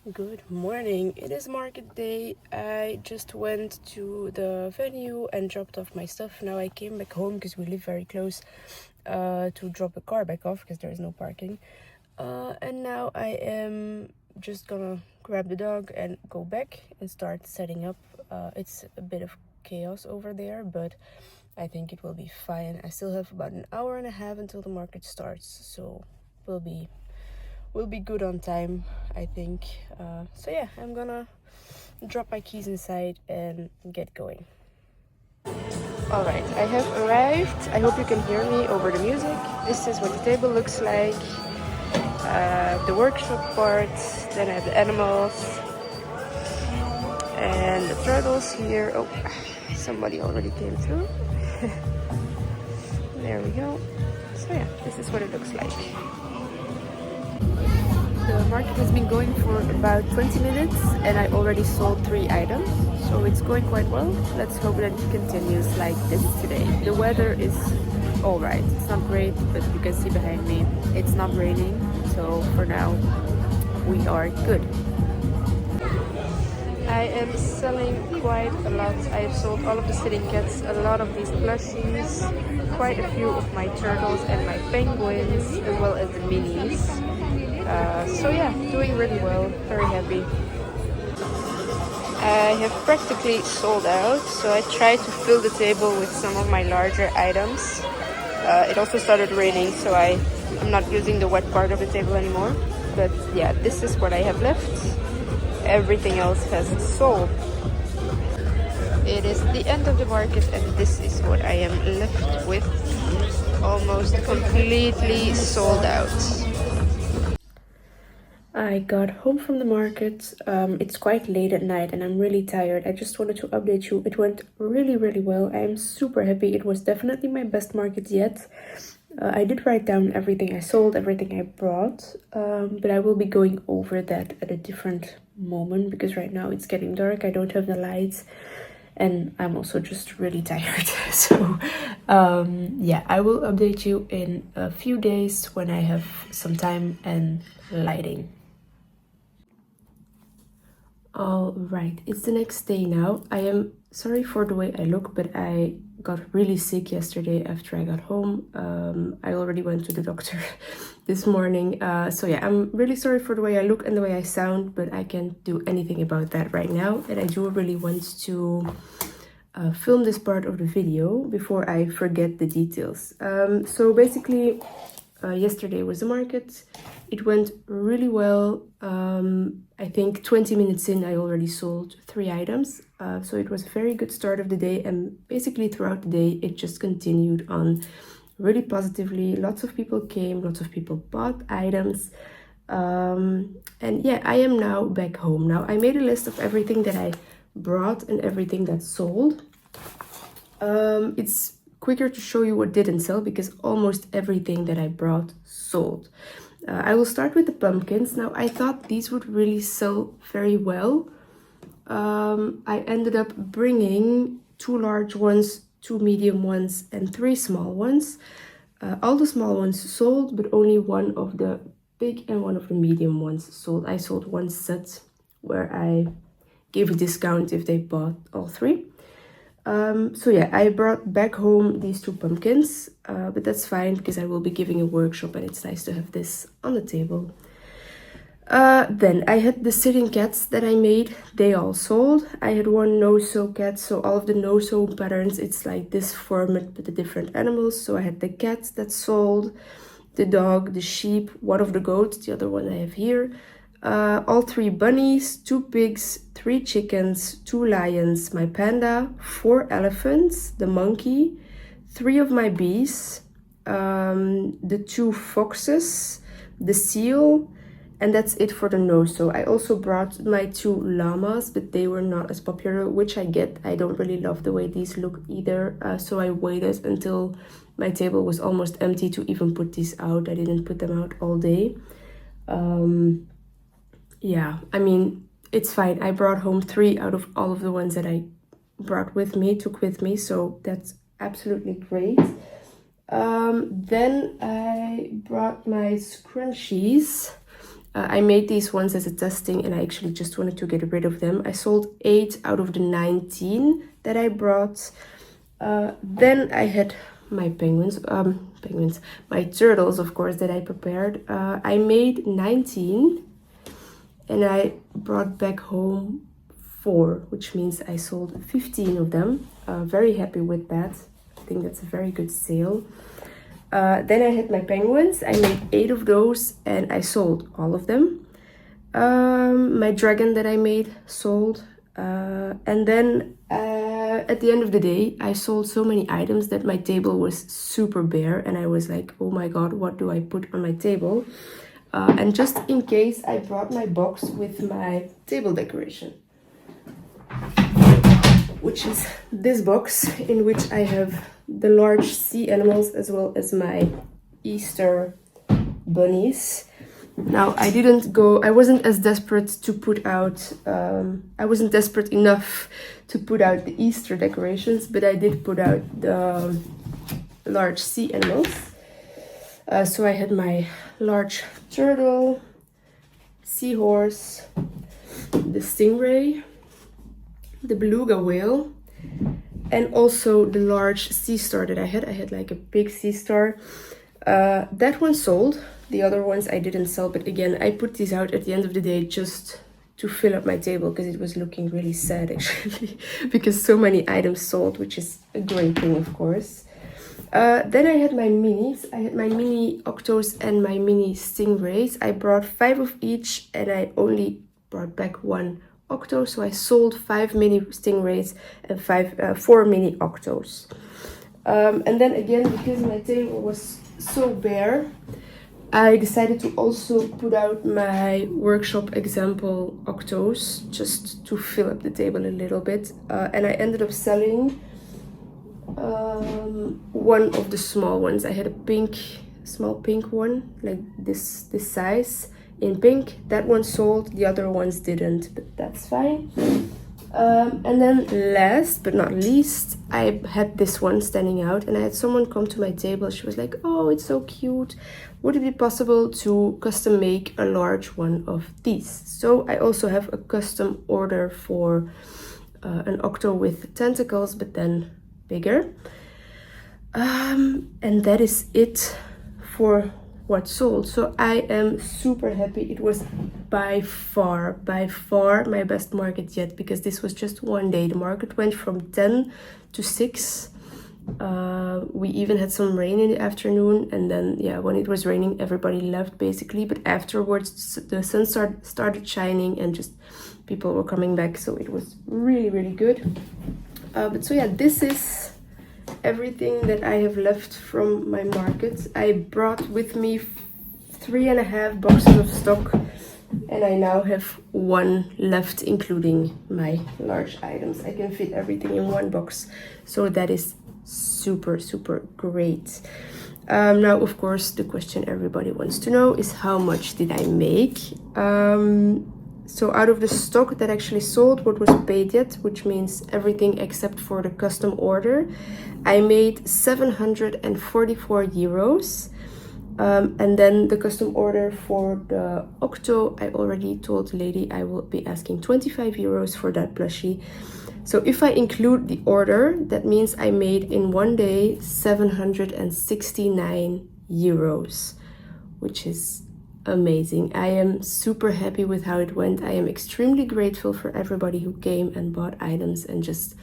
Good morning. It is market day. I just went to the venue and dropped off my stuff. Now I came back home because we live very close to drop the car back off because there is no parking. And now I am just gonna grab the dog and go back and start setting up. It's a bit of chaos over there, but I think it will be fine. I still have about an hour and a half until the market starts, so we'll be good on time, I think. So yeah, I'm gonna drop my keys inside and get going. Alright, I have arrived. I hope you can hear me over the music. This is what the table looks like. The workshop part, then I have the animals and the turtles here. Oh, somebody already came through. There we go. So yeah, this is what it looks like. The market has been going for about 20 minutes and I already sold 3 items, so it's going quite well. Let's hope that it continues like this today. The weather is alright. It's not great, but you can see behind me it's not raining, so for now we are good. I am selling quite a lot. I've sold all of the sitting cats, a lot of these plushies, quite a few of my turtles and my penguins, as well as the minis. So yeah, doing really well, very happy. I have practically sold out, so I tried to fill the table with some of my larger items. It also started raining, so I'm not using the wet part of the table anymore. But yeah, this is what I have left. Everything else has sold. It is the end of the market and this is what I am left with. Almost completely sold out. I got home from the market. It's quite late at night and I'm really tired. I just wanted to update you. It went really well. I am super happy. It was definitely my best market yet. I did write down everything I sold, everything I brought, but I will be going over that at a different moment because right now it's getting dark. I don't have the lights and I'm also just really tired. So yeah, I will update you in a few days when I have some time and lighting. All right, it's the next day now. I am sorry for the way I look, but I got really sick yesterday after I got home. I already went to the doctor this morning. So yeah, I'm really sorry for the way I look and the way I sound, but I can't do anything about that right now. And I do really want to film this part of the video before I forget the details. So basically, yesterday was the market. It went really well. I think 20 minutes in, I already sold 3 items. So it was a very good start of the day. And basically throughout the day, it just continued on really positively. Lots of people came, lots of people bought items. And yeah, I am now back home. Now I made a list of everything that I brought and everything that sold. It's quicker to show you what didn't sell because almost everything that I brought sold. I will start with the pumpkins. Now I thought these would really sell very well. I ended up bringing 2 large ones, 2 medium ones and 3 small ones. All the small ones sold, but only one of the big and one of the medium ones sold. I sold 1 set where I gave a discount if they bought all 3. So yeah, I brought back home these 2 pumpkins, but that's fine because I will be giving a workshop and it's nice to have this on the table. Then I had the sitting cats that I made. They all sold. I had 1 no-sew cat, so all of the no-sew patterns, it's like this format but the different animals. So I had the cat that sold, the dog, the sheep, 1 of the goats, the other one I have here. All 3 bunnies, 2 pigs, 3 chickens, 2 lions, my panda, 4 elephants, the monkey, 3 of my bees, the 2 foxes, the seal, and that's it for the no-sew. I also brought my 2 llamas, but they were not as popular, which I get. I don't really love the way these look either, so I waited until my table was almost empty to even put these out. I didn't put them out all day. Yeah, I mean, it's fine. I brought home 3 out of all of the ones that I took with me, so that's absolutely great. Then I brought my scrunchies. I made these ones as a testing and I actually just wanted to get rid of them. I sold 8 out of the 19 that I brought. Then I had my penguins, my turtles, of course, that I prepared. I made 19 and I brought back home 4, which means I sold 15 of them. Very happy with that. I think that's a very good sale. Then I had my penguins. I made 8 of those and I sold all of them. My dragon that I made sold. And then at the end of the day, I sold so many items that my table was super bare. And I was like, oh my god, what do I put on my table? And just in case, I brought my box with my table decoration, which is this box in which I have the large sea animals as well as my Easter bunnies. Now I wasn't as desperate to put out, I wasn't desperate enough to put out the Easter decorations, but I did put out the large sea animals. So I had my large turtle, seahorse, the stingray, the beluga whale, and also the large sea star that I had. I had like a big sea star. That one sold. The other ones I didn't sell, but again, I put these out at the end of the day just to fill up my table because it was looking really sad actually because so many items sold, which is a great thing, of course. Then I had my minis. I had my mini octos and my mini stingrays. I brought 5 of each and I only brought back 1 octo, so I sold 5 mini stingrays and 4 mini octos. And then again, because my table was so bare, I decided to also put out my workshop example octos just to fill up the table a little bit. And I ended up selling one of the small ones. I had a small pink one, like this size in pink. That one sold, the other ones didn't, but that's fine. And then last but not least, I had this one standing out and I had someone come to my table. She was like, oh, it's so cute. Would it be possible to custom make a large one of these? So I also have a custom order for an octo with tentacles, but then bigger. And that is it for what sold. So I am super happy. It was by far my best market yet, because this was just one day. The market went from 10 to 6. We even had some rain in the afternoon, and then when it was raining, everybody left basically, but afterwards the sun started shining and just people were coming back, so it was really good. But so this is everything that I have left from my market. I brought with me 3.5 boxes of stock, and I now have 1 left, including my large items. I can fit everything in 1 box, so that is super great. Now, of course, the question everybody wants to know is how much did I make? So out of the stock that actually sold, what was paid yet, which means everything except for the custom order, I made 744 euros. And then the custom order for the octo, I already told the lady I will be asking 25 euros for that plushie. So if I include the order, that means I made in one day 769 euros, which is amazing. I am super happy with how it went. I am extremely grateful for everybody who came and bought items and just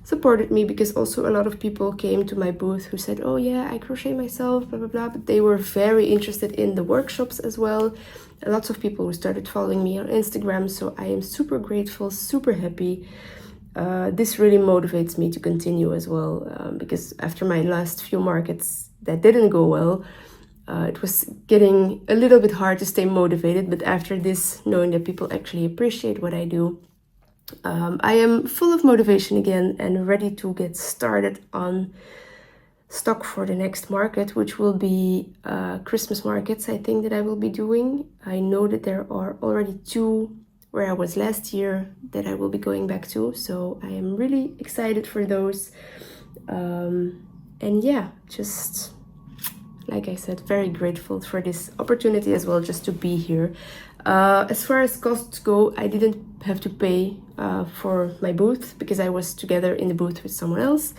supported me, because also a lot of people came to my booth who said, oh yeah, I crochet myself, blah blah blah, but they were very interested in the workshops as well. Lots of people who started following me on Instagram, so I am super grateful, super happy. This really motivates me to continue as well, because after my last few markets that didn't go well, it was getting a little bit hard to stay motivated. But after this, knowing that people actually appreciate what I do, I am full of motivation again and ready to get started on stock for the next market, which will be Christmas markets, I think, that I will be doing. I know that there are already 2 where I was last year that I will be going back to, so I am really excited for those. And yeah, just like I said, very grateful for this opportunity as well, just to be here. As far as costs go, I didn't have to pay for my booth because I was together in the booth with someone else.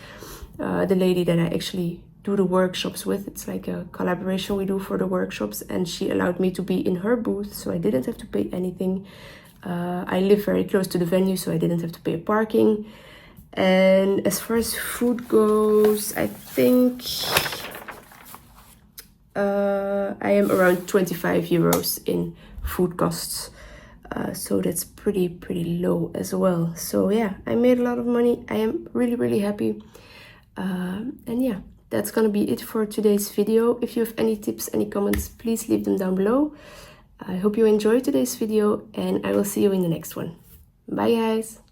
The lady that I actually do the workshops with, it's like a collaboration we do for the workshops, and she allowed me to be in her booth, so I didn't have to pay anything. I live very close to the venue, so I didn't have to pay parking. And as far as food goes, I think I am around 25 euros in food costs. So that's pretty low as well. So yeah, I made a lot of money. I am really happy. And yeah, that's gonna be it for today's video. If you have any tips, any comments, please leave them down below. I hope you enjoyed today's video, and I will see you in the next one. Bye guys!